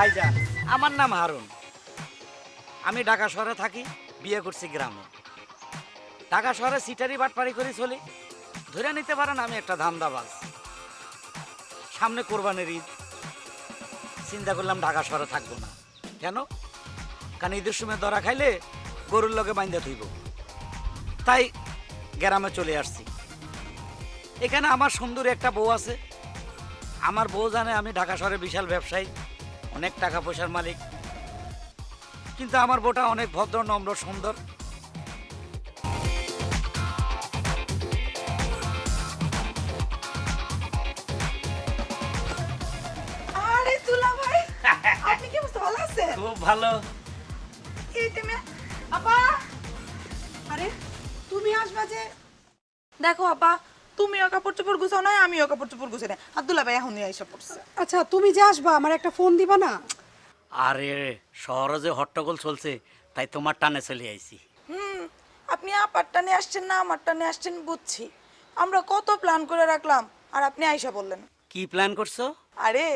ভাইজান, আমার নাম হারুন। আমি ঢাকা শহরে থাকি, বিয়ে করছি গ্রামে। ঢাকা শহরে সিটারি বাটপারি করে চলি। ধরে নিতে পারেন আমি একটা ধান্দাবাজ। সামনে কোরবানির ঈদ, চিন্তা করলাম ঢাকা শহরে থাকবো না। কেন? কারণ ঈদের সময় ধরা খাইলে গরুর লগে বাইন্দা থইব। তাই গ্রামে চলে আসছি। এখানে আমার সুন্দরী একটা বউ আছে। আমার বউ জানে আমি ঢাকা শহরে বিশাল ব্যবসায়ী, অনেক টাকা পয়সার মালিক। কিন্তু আমার বউটা অনেক ভদ্র, নম্র, সুন্দর। আরে দুলা ভাই, আপনি কি অবস্থা, ভালো আছেন? খুব ভালো। এই তুমি আপা, আরে তুমি আসবা যে? দেখো আপা, তুমিও কাপড় চোপড় গুছাও না, আমিও কাপড় চোপড় গুছাই না, আর দুলা ভাই এখনই আইসা পড়ছে। আচ্ছা তুমি যে আসবা আমার একটা ফোন দিবা না? আরে শহরে যে হট্টগোল চলছে, তাই তোমার টানে চলে আইছি। আপনি আপার টানে আসছেন না আমার টানে আসছেন বুঝছি। আমরা কত প্ল্যান করে রাখলাম, আর আপনি আইসা বললেন। কি প্ল্যান করছো? আরে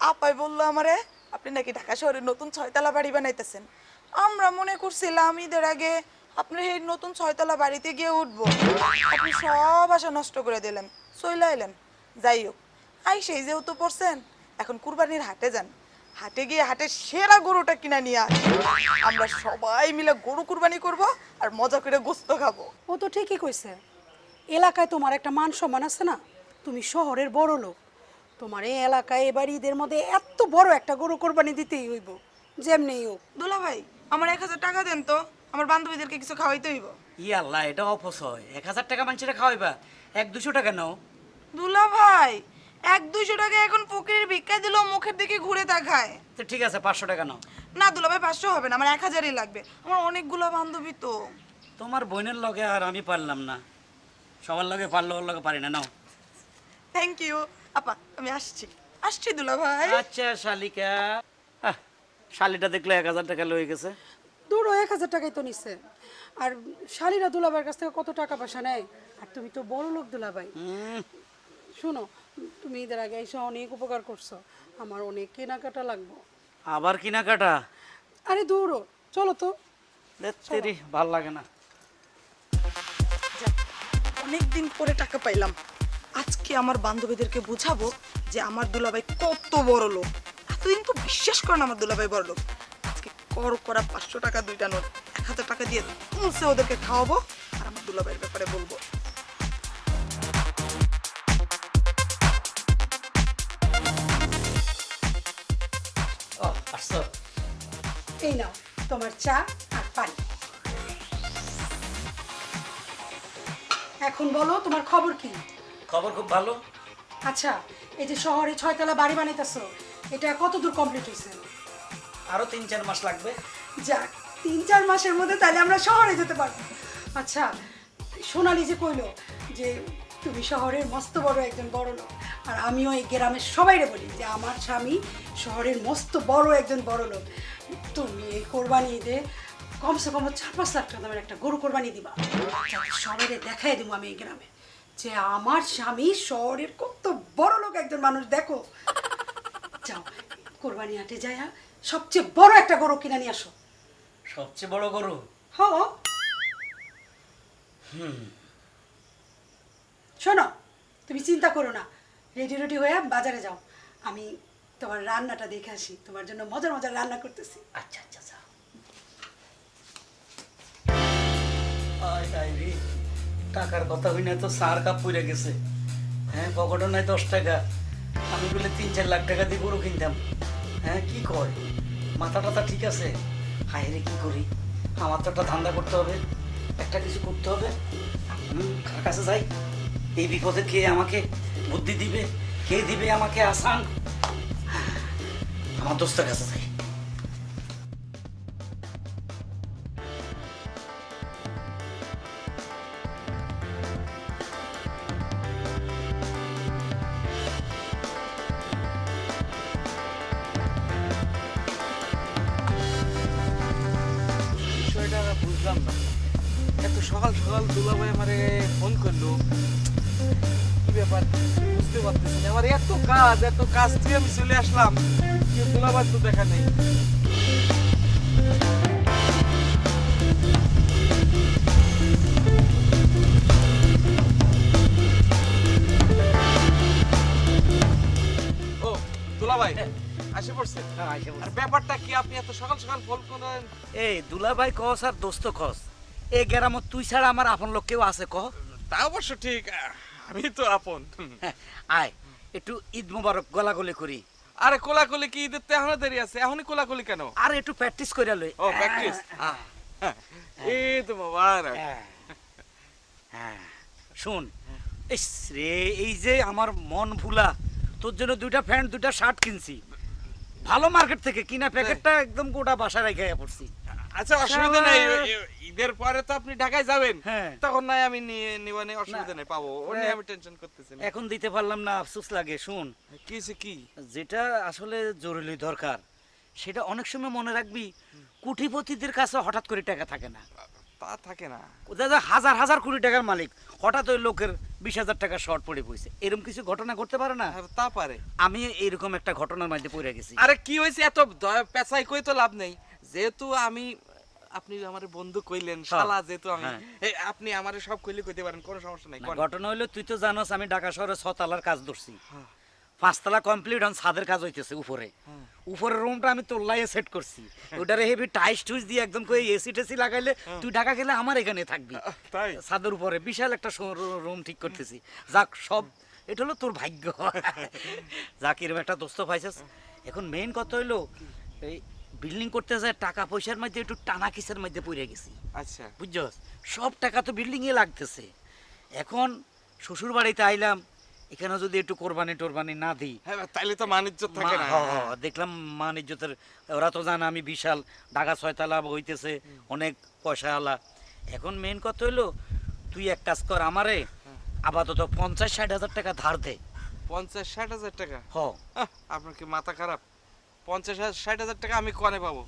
আপাই বললো আমারে আপনি নাকি ঢাকা শহরে নতুন 6 তলা বাড়ি বানাইতেছেন। আমরা মনে করছিলাম ঈদের আগে আপনার এই নতুন 6 তলা বাড়িতে গিয়ে উঠবো, আপনি সব আশা নষ্ট করে দিলেন, চইলা এলেন। যাই হোক, সেই যেহেতু পড়ছেন, এখন কুরবানির হাটে যান। হাটে গিয়ে হাটের সেরা গরুটা কিনা নিয়ে আসেন। আমরা সবাই মিলে গরু কুরবানি করব আর মজা করে গোস্ত খাবো। ও তো ঠিকই কইছে। এলাকায় তোমার একটা মান সম্মান আছে না, তুমি শহরের বড় লোক। তোমার এই এলাকায় এবার ঈদের মধ্যে এত বড় একটা গরু কোরবানি দিতেই হইব, যেমনি হোক। দুলা ভাই, আমার 1000 টাকা দেন তো, আমার বান্ধবীদেরকে কিছু খাওয়াইতে হইব। ইয়াল্লাহ, এটা অপচয়। 1000 টাকা মানুষের খাওয়াইবা, 100-200 টাকা নাও। দুলা ভাই, 100-200 টাকা এখন ফকিরের ভিক্ষা দিলেও মুখের দিকে ঘুরে তাকায়। তো ঠিক আছে, 500 টাকা নাও। না দুলা ভাই, 500 হবে না, আমার 1000ই লাগবে। আমার অনেকগুলো বান্ধবী তো। তোমার বোনের লগে আর আমি পারলাম না, সবার লগে পারলো, ওর লগে পারি না। নাও। থ্যাংক ইউ আপা, আমি আসছি আসছি দুলা ভাই। আচ্ছা শালিকা। শালিটা দেখলে 1000 টাকা লয়ে গেছে। দূর 1000 টাকাই তো নিচ্ছে। আর শালীরা দুলাভাইয়ের কাছ থেকে কত টাকা পয়সা নেয়, আর তুমি তো বড় লোক দুলাভাই। শোনো, তুমি ঈদের আগে এসে অনেক উপকার করছো, আমার অনেক কেনাকাটা লাগবে। আবার কেনাকাটা? আরে দূরও, চলো তো। তেরি ভাল লাগে না। অনেকদিন পরে টাকা পাইলাম, আজকে আমার বান্ধবীদেরকে বুঝাবো যে আমার দুলাভাই কত বড় লোক। এতদিন তো বিশ্বাস করেন আমার দুলাভাই বড় লোক। আজকে কর করা 500 টাকা দুইটা নোট 1000 টাকা দিয়ে তুলসে ওদেরকে খাওয়াবো, আর আমার দুলাভাইয়ের ব্যাপারে বলবো। ও আসছো? এই নাও তোমার চা আর পানি। এখন বলো তোমার খবর কি? খবর খুব ভালো। আচ্ছা, এই যে শহরে 6 তলা বাড়ি বানাইতেছো, এটা কত দূর কমপ্লিট হয়েছে? আরো 3-4 মাস লাগবে। যাক, 3-4 মাসের মধ্যে তাহলে আমরা শহরে যেতে পারবো। আচ্ছা, সোনালি যে কইলো যে তুমি শহরের মস্ত বড় একজন বড় লোক, আর আমিও এই গ্রামের সবাইরে বলি যে আমার স্বামী শহরের মস্ত বড় একজন বড় লোক। তুমি এই কোরবানি ঈদে কমসে কম 4-5 লাখ টাকা দামের একটা গরু কোরবানি দিবা, যাতে সবাইরে দেখাই দেবো আমি এই গ্রামে যে আমার স্বামী শহরের কত বড় লোক একজন মানুষ। দেখো, যাও কোরবানি হাটে যাই, সবচেয়ে বড় একটা গরু কিনে নিয়ে আসো। সবচেয়ে বড় গরু? হ। শোনো, তুমি চিন্তা করো না, রেডি রেডি হয়ে বাজারে যাও, আমি তোমার রান্নাটা দেখে আসি, তোমার জন্য মজার মজার রান্না করতেছি। আচ্ছা আচ্ছা আচ্ছা। আয় আয় রে, টাকার কথা হই না তো সার কাপ পড়ে গেছে। হ্যাঁ, পকেটও নাই 10 টাকা। আমি বলে 3-4 লাখ টাকা দিয়ে গরু কিনতাম। হ্যাঁ, কি কয়, মাথা টাথা ঠিক আছে? হায় রে, কি করি? আমার তো একটা ধান্দা করতে হবে, একটা কিছু করতে হবে। কার কাছে যাই? এই বিপদে কে আমাকে বুদ্ধি দিবে, কে দিবে আমাকে আসান? আমার দোস্তের কাছে যাই। বিষয়টা বুঝলাম না, এত সকাল সকাল দুলাভাই আমারে ফোন করলো, কি ব্যাপার বুঝতে পারতেছি না। আমার এত কাজ থেকে আমি চলে আসলাম, কেউ দুলাভাই তো দেখা নেই। ও দুলাভাই আসে পড়ছেন? আর ব্যাপারটা কি, আপনি এত সকাল সকাল ফোন করেন? এই দুলাভাই কস আর দোস্ত কস, এই গ্রামত তুই ছাড়া আমার আপন লোক কেউ আছে কহ? তা অবশ্য ঠিক, আমি তো আপন। হ্যাঁ, আয় একটু ঈদ মোবারক গলাগলি করি। আরে কোলাকুলি কি, ঈদের তো এখনো দেরি আছে, এখনই কোলাকুলি কেন? আর একটু প্র্যাকটিস করে লই। ও প্র্যাকটিস, ঈদ মোবারক। হ্যাঁ শুন, ইস রে, এই যে আমার মন ভুলা, তোর জন্য 2টা প্যান্ট 2টা শার্ট কিনছি ভালো মার্কেট থেকে কিনা, প্যাকেটটা একদম গোটা বাসায় রেখে পড়ছি। আচ্ছা অসুবিধা নেই, ঈদের পরে তো আপনি ঢাকায় যাবেন, হ্যাঁ। তখন নাই আমি নিয়ে নিবানে, অসুবিধা নেই, পাবো, ও নিয়ে আমি টেনশন করতেছি না। এখন দিতে পারলাম না, আফসোস লাগে। শুন, কি যেটা আসলে জরুরি দরকার সেটা অনেক সময় মনে রাখবি, কোটিপতিদের কাছে হঠাৎ করে টাকা থাকে না। তা থাকে না। দাদা হাজার হাজার কোটি টাকার মালিক, হঠাৎ ওই লোকের 20,000 টাকা শর্ট পড়ে পড়ছে, এরকম কিছু ঘটনা ঘটতে পারে না? আর তা পারে। আমি এইরকম একটা ঘটনার মধ্যে পড়ে গেছি। আরে কি হয়েছে, এত পেঁচাই কই তো লাভ নেই, যেহেতু আপনি আমার বন্ধু কইলেন, শালা যেহেতু আমি, আপনি আমারে সব কইলে কইতে পারেন, কোনো সমস্যা নাই। ঘটনা হলো, তুই তো জানোস আমি ঢাকা শহরে 6 তলার কাজ ধরছি, 5 তলা কমপ্লিট, হন ছাদের কাজ হইতেছে উপরে। উপরের রুমটা আমি তোল্লাইয়ে সেট করছি, ওটারে হেভি টাইস টুইস দিয়ে একদম করে এসি টেসি লাগাইলে তুই ঢাকা গেলে আমার এখানে থাকবি। তাই ছাদের উপরে বিশাল একটা রুম ঠিক করতেছি। যাক, সব এটা হলো তোর ভাগ্য। যাক, এরকম একটা দোস্ত পাইছিস। এখন মেইন কথা হইলো, এই বিল্ডিং করতে যায় টাকা পয়সার মধ্যে একটু টানা কিসের মধ্যে পড়ে গেছি। আচ্ছা, বুঝছস, সব টাকা তো বিল্ডিং এ লাগতেছে। এখন শ্বশুর বাড়িতে আইলাম, এখানে যদি একটু কোরবানি না দিই, হ্যাঁ তাইলে তো মানিজ্জত থাকে না। দেখলাম মান ইজ্জতের, ওরা তো জানে আমি বিশাল ঢাকা 6 তলা হইতেছে, অনেক পয়সা আলা। এখন মেইন কথা হইলো, তুই এক কাজ কর, আমারে আপাতত 50-60 হাজার টাকা ধার দে। 50-60 হাজার টাকা? আপনার কি মাথা খারাপ? 50-60 হাজার টাকা আমি কনে পাবো?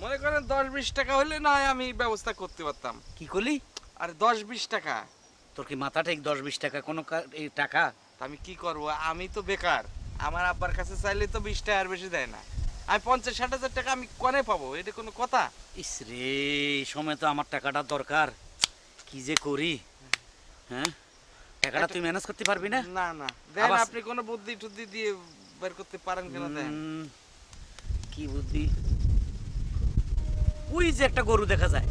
মনে করেন 10-20 টাকা হলে না হয় আমি ব্যবস্থা করতে পারতাম। কি করলি? আরে 10-20 টাকা। তোর কি মাথা ঠিক? 10-20 টাকা কোনো এই টাকা? আমি কি করব, আমি তো বেকার, আমার আব্বার কাছে চাইলে তো 20 টাকা আর বেশি দেয় না। আমি 50-60 হাজার টাকা আমি কনে পাবো? এটা কোনো কথা? ইস রে, এই সময় তো আমার টাকাটা দরকার, কি যে করি। হ্যাঁ, টাকাটা তুই ম্যানেজ করতে পারবি না? না দেন, আপনি কোনো বুদ্ধি টুদ্ধি দিয়ে বের করতে পারেন কিনা দেন। কি বুদ্ধি? ওই যে একটা গরু দেখা যায়।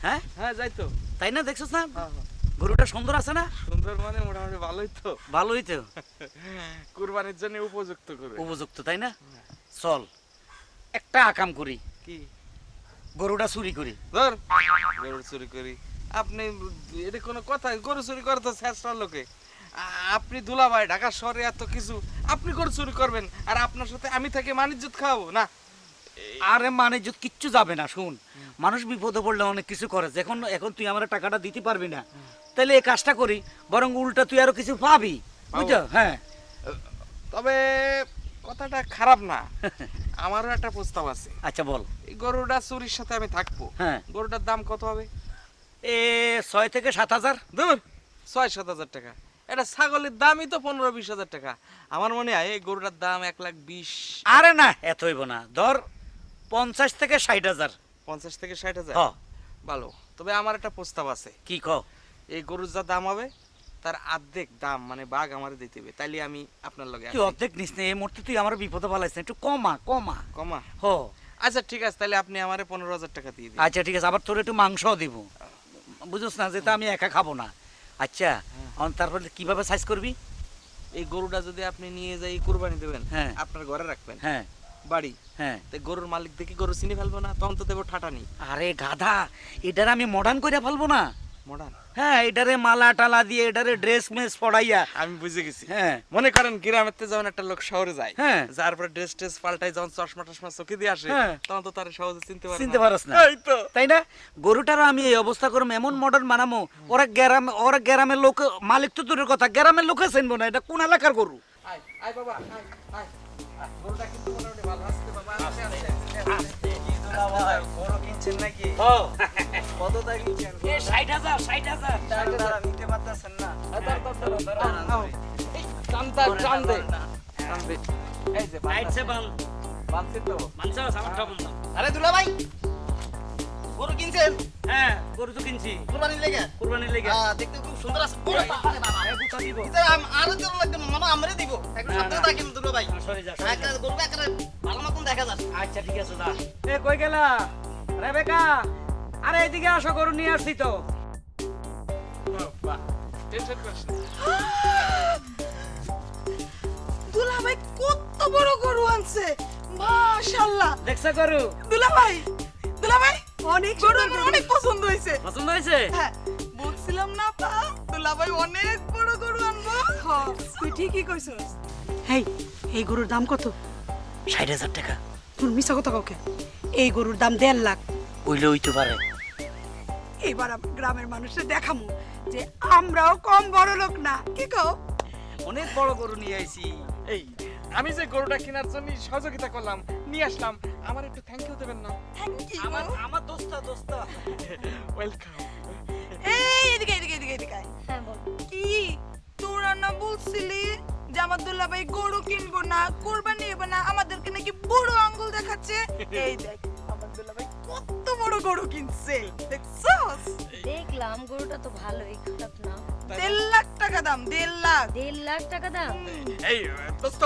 হ্যাঁ হ্যাঁ যাই তো। তাই না, দেখছিস না গরুটা সুন্দর আছে না? সুন্দর মানে মোটামুটি ভালোই তো। ভালোই তো, কুরবানির জন্য উপযুক্ত করে। উপযুক্ত, তাই না? চল একটা আকাম করি, কি? গরুটা চুরি করি। ধর, গরু চুরি করি? আপনি, এটা কোনো কথা? গরু চুরি করে তো শেষটা লোকে। আপনি দুলাভাই, ঢাকা শহরে এত কিছু, আপনি গরু চুরি করবেন আর আপনার সাথে আমি থাকি মানিজ্জত খাওয়াবো না? আরে মানে কিচ্ছু যাবে না। শুন, মানুষ বিপদে পড়লে অনেক কিছু করে, এখন তুই আমার টাকাটা দিতে পারবি না, তাহলে এই কাজটা করি, বরং উল্টা তুই আরো কিছু পাবি, বুঝছো? হ্যাঁ, তবে কথাটা খারাপ না, আমারও একটা প্রস্তাব আছে। আচ্ছা বল। এই গরুটা চুরির সাথে আমি থাকবো, হ্যাঁ। গরুটার দাম কত হবে? 6 থেকে 7 হাজার। ধর, 6-7 হাজার টাকা? এটা ছাগলের দামই তো 15-20 হাজার টাকা। আমার মনে হয় এই গরুটার দাম 1,20,000। আরে না, এত হইব না, ধর 50 থেকে 60 হাজার। 50 থেকে 60 হাজার? হ্যাঁ। ভালো, তবে আমার একটা প্রস্তাব আছে। কি কও? এই গরুর যা দাম হবে তার অর্ধেক দাম মানে ভাগ আমারে দিতে হবে, তাইলে আমি আপনার লগে তুই অর্ধেক নিস না, এই মুহূর্তে তুই আমার বিপদে পালাইছ না, একটু কমা। কমা? হো, আচ্ছা ঠিক আছে, তাহলে আপনি আমারে 15,000 টাকা দিয়ে দিন। আচ্ছা ঠিক আছে, আবার তোর একটু মাংসও দিব, বুঝছ না, যেটা আমি একা খাবো না। আচ্ছা, তারপরে কিভাবে সাইজ করবি? এই গরুটা যদি আপনি নিয়ে যাই কুরবানি দেবেন, হ্যাঁ, আপনার ঘরে রাখবেন, হ্যাঁ বাড়ি, হ্যাঁ, তো গরুর মালিক দেখি গরু চিনি ফেলবো না, তখন তো দেবো ঠাটানি। আরে গাধা, এটারে আমি মডার্ন করে ফেলবো না? মডার্ন? হ্যাঁ, এটারে মালা টালা দিয়ে, এটারে ড্রেস মেস পড়াইয়া। আমি বুঝে গেছি। হ্যাঁ, মনে করেন গ্রামেতে যখন একটা লোক শহরে যায়, হ্যাঁ, যার পরে ড্রেস টেস পাল্টাই, যখন চশমা টশমা চোখে দিয়ে আসে, তখন তো তার সহজে চিনতে পারস না, এই তো, তাই না? গরুটারও আমি এই অবস্থা করবো, এমন মডার্ন বানাবো, ওরা গ্রামের লোক, মালিক তো দূরের কথা, গ্রামের লোকে চিনবো না এটা কোন এলাকার গরু। আয় বাবা, আয় গরুটা কিন্তু মোটামুটি ভালো আসছে বাবা। ভাই বড় কিনছেন নাকি ও কত টাকা কিনছেন এ 60,000 60,000 টাকা নিতে পারতেছেন না টান দে এই যে রাইট সে বান বানছেন তো মানছো সামর্থ্য বন্ধ আরে দুলা ভাই গরু কিনছেন হ্যাঁ গরু তো কিনছি কুরবানির লেগে কুরবানির লেগে দেখতে খুব সুন্দর আছে বড় আরে বাবা এ গুতা দিব আরো জন লাগবে মামা আমরে দিব একটু না, সাবধানে না। থাকেন দুলা ভাই সরে যা একটা গরু একটা ভালো মতন দেখা যাচ্ছে আচ্ছা ঠিক আছে দা এ কই গেলা রেবেকা আরে এদিকে আসো গরু নিয়ে আসছি তো বাহ টেনশন করিস না দুলাভাই কত বড় গরু আনছে মাশাআল্লাহ। দেখছো গরু দুলাভাই অনেক গরু সুন্দর আমার গরু। অনেক পছন্দ হয়েছে। পছন্দ হয়েছে হ্যাঁ বলছিলাম না পা দুলাভাই অনেক বড় গরু আনবো। হ্যাঁ, তুই ঠিকই কইছস। হেই, এই গরুর দাম কত? 60,000 টাকা তোর মিছা কথা কাউকে। এই গরুর দাম 1.5 লাখ। ওইলে হইতে পারে এবার আমি গ্রামের মানুষের দেখামু যে আমরাও কম বড় লোক না। কি কও? অনেক বড় গরু নিয়ে আইছি এই আমি যে গরুটা কেনার জন্য সহযোগিতা করলাম নিয়ে আসলাম আমার একটু থ্যাংক ইউ দেবেন না আমার আমার দোস্ত ওয়েলকাম এই এদিকে আয়। হ্যাঁ বল কি তোরা না বলছিলি যে আমার দুলাভাই গরু কিনবো না কোরবানি হবে না আমাদেরকে নাকি বড় আঙ্গুল দেখাচ্ছে। এই দেখ আমার দুলাভাই কত বড় গরু কিনছে দেখছস? দেখলাম গরুটা তো ভালোই খারাপ না 1.5 লাখ টাকা দাম 1.5 লাখ। 1.5 লাখ টাকা দাম এই দোস্ত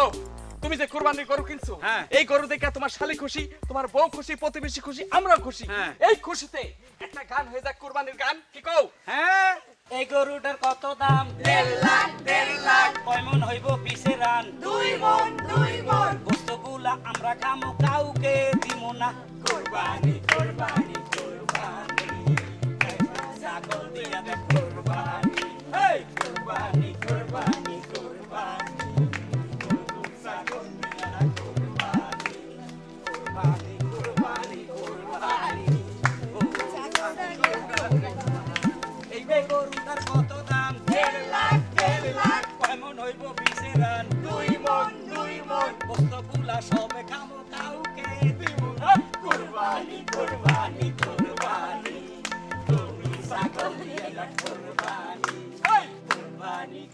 তুমি যে কুরবানির গরু কিনছো হ্যাঁ। এই গরু দেখে তোমার শালি খুশি তোমার বউ খুশি প্রতিবেশী খুশি আমরা খুশি হ্যাঁ। এই খুশিতে একটা গান হয়ে যাক কুরবানির গান কি কও হ্যাঁ এই গরুটার কত দাম 1.5 লাখ কয় মন হইব পিছে রান 2 মণ বস্তুগুলা আমরা খামো কাউকে দিব না কুরবানি ছাগল দিয়া দে কুরবানি এই কুরবানি ছাগল দিয়া দে কুরবানি এই গরুটার কত দাম 1.5 লাখ কয় মন হইব পিছে রান 2 মণ বস্তুগুলা সবে খামো কাউকে দিব না কুরবানি তুমি ছাগল দিয়া দে কুরবানি এই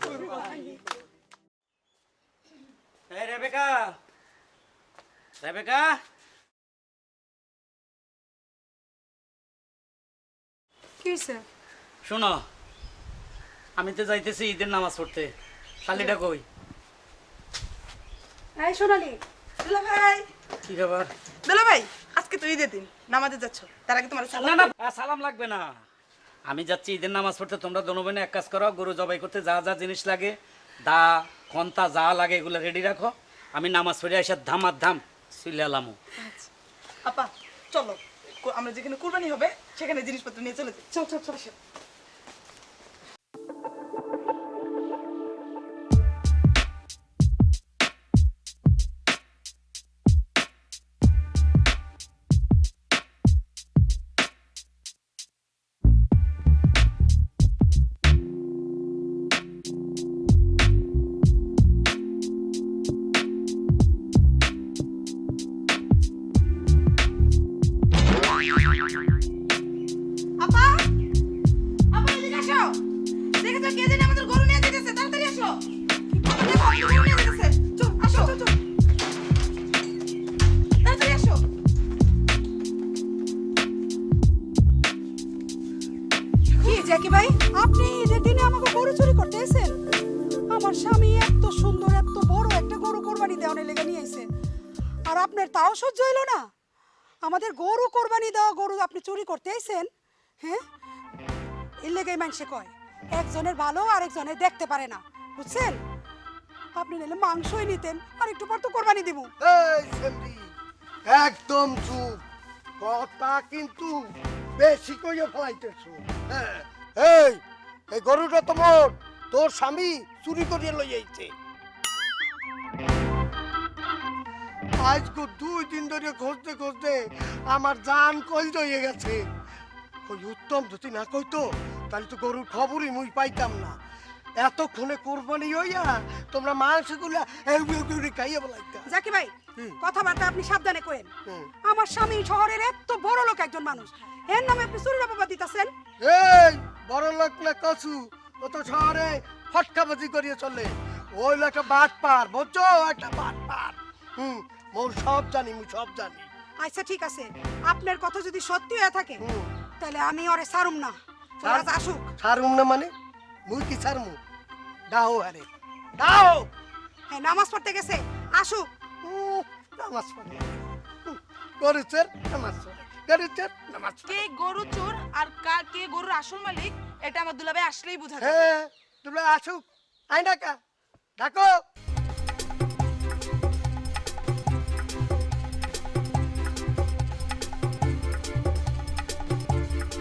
কুরবানি এই রেবেকা কি হইছে? শোনো আমি তো যাইতেছি ঈদের নামাজ পড়তে শালিটা কই এই সোনালি, দুলাভাই কি খবর আজকে তুই ঈদের দিন নামাজে যাচ্ছ তার আগে তোমার না সালাম না সালাম লাগবে না আমি যাচ্ছি ঈদের নামাজ পড়তে তোমরা দোনোবেনে এক কাজ করো গরু জবাই করতে যা যা জিনিস লাগে দা খন্তা যা লাগে এগুলো রেডি রাখো আমি নামাজ পড়ে এসে ধাম চলে এলাম আপা চলো আমরা যেখানে কুরবানি হবে সেখানে জিনিসপত্র নিয়ে চলে যাই। চল। আপা এদিকে আসো। দেখেছো কে জানি আমাদের গরু নিয়ে যেতেছে তাড়াতাড়ি আসো। আপা দেখো আমাদের গরু নিয়ে যেতেছে। চল আসো। তাড়াতাড়ি আসো। কি জ্যাকি ভাই, আপনি ঈদের দিনে আমাকে গরু চুরি করতে এসেছেন? আমার স্বামী এত সুন্দর এত বড় একটা গরু কোরবানি দেওয়ার লেগে নিয়ে আইছেন, আর আপনার তাও সহ্য হইল না? আমাদের গরু কোরবানি দেওয়া গরু আপনি চুরি করতে আইছেন? হ্যাঁ, এর লেগেই মানুষে কয় একজনের ভালো আরেকজনের দেখতে পারে না, বুঝছেন? আপনি নিলে মাংসই নিতেন, আর একটু পর তো কোরবানি দিব। এই সেমরি একদম চুপ কথা কিন্তু বেশি কইয়া ফলাইতেছো। হ্যাঁ এই গরুটা তো মোর তোর স্বামী চুরি করিয়া লই আইছে। আজকে 2 দিন ধরে খুঁজতে আমার জান কই রয়ে গেছে। ওই উত্তম যদি না কইতো তাহলে তো গরুর খবরই মুই পাইতাম না। এতক্ষণে কোরবানি হইয়া তোমরা মাংসগুলা খাইয়া বলাইতা। জাকি ভাই কথাবার্তা আপনি সাবধানে করেন। হুম। আমার স্বামী শহরের এত বড় লোক একজন মানুষ, এর নামে আপনি চুরির অপবাদ দিতেছেন। এই বড় লোক না কচু, ও তো শহরে ফটকাবাজি করিয়ে চলে। ওই লোক একটা বাট পার, বুঝছো, একটা বাট পার। মোর সব জানি, মুই সব জানি। আচ্ছা ঠিক আছে, আপনার কথা যদি সত্যি হয়ে থাকে হুম। তাহলে আমি ওরে সারুম না। ফরাজ আসুক। ছাড়ুম না মানে? মুই কি ছাড়মু? দাও আরে দাও। হ্যাঁ, নামাজ পড়তে গেছে, আসুক। নামাজ পড়ে গরুচের নামাজ পড়ে, গরুচের নামাজ পড়ে। কে গরু চোর আর কে গরুর আসল মালিক এটা আমার দুলাভাই আসলেই বোঝা যাবে। হ্যাঁ, তোমরা আসুক। আই ডাকা ডাকো।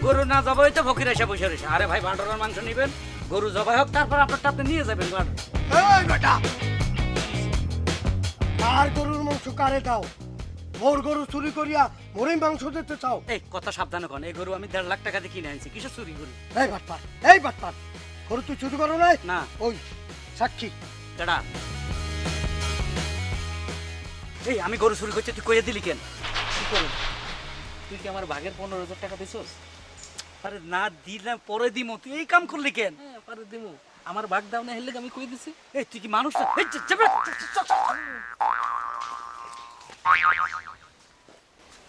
গরু না জবাই তো ফকির এসে বসে রয়েছে। আরে ভাই, বান্ডারের মাংস নিবেন, গরু জবাই হোক, তারপর আপনারটা আপনি নিয়ে যাবেন। এই বেটা, কার গরুর মাংস কারে দাও? মোর গরু চুরি করিয়া মোরই মাংস দিতে চাও? এই কথা সাবধানে কন, এই গরু আমি 1.5 লাখ টাকা দিয়ে কিনে আনছি, কিসে চুরি করি? এই বাটপার, এই বাটপার, গরু তুই চুরি করো নাই? না। ওই সাক্ষী। কেডা? এই আমি গরু চুরি করছি, তুই কইয়া দিলি কেন? কি করব? তুই কি আমার ভাগের 15,000 টাকা দিছস? আরে না দিলাম, পরে দিমু, তুই এই কাম করলি কেন? হ্যাঁ, পারে দিমু। আমার ভাগ দাও না হেললে আমি কই দিছি। এই তুই কি মানুষ না? এই চেপে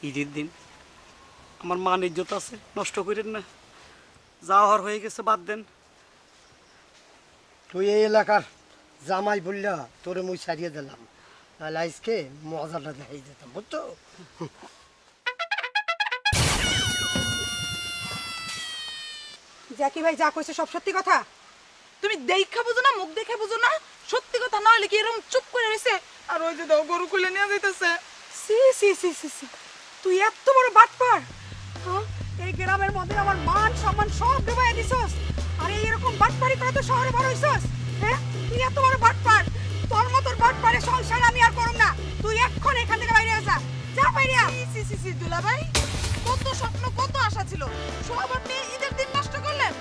ঈদের দিন আমার মান ইজ্জত আছে, নষ্ট করেন না। যা হওয়ার হয়ে গেছে, বাদ দেন। তুই এই এলাকার জামাই বললা তোরে মুই ছাড়িয়ে দিলাম, তাহলে আজকে মজাটা দেখাই যেতাম, বুঝছো? জ্যাকি ভাই যা কইছে সব সত্যি কথা। তুমি দেখা বুঝো না, মুখ দেখে বুঝো না, সত্যি কথা না হলে কি এরকম চুপ করে রইছে? আর ওই যে দাও গরু খুলে নিয়ে যাইতেছে। সি সি সি সি সি, তুই এত বড় বাটপার! হ্যাঁ, এই গ্রামের মধ্যে আমার মান সম্মান সব ডুবাইয়া দিছস। আর এরকম বাটপারি করে তো শহরে বড় হইছস। হ্যাঁ, তুই এত বড় বাটপার, তোর মতো বাটপারে সংসার আমি আর করব না। তুই এখন এখান থেকে বাইরে যা, যা বাইরে। সি সি সি দুলাভাই, কত স্বপ্ন কত আশা ছিল, সব আপনি ঈদের দিন নষ্ট করলেন।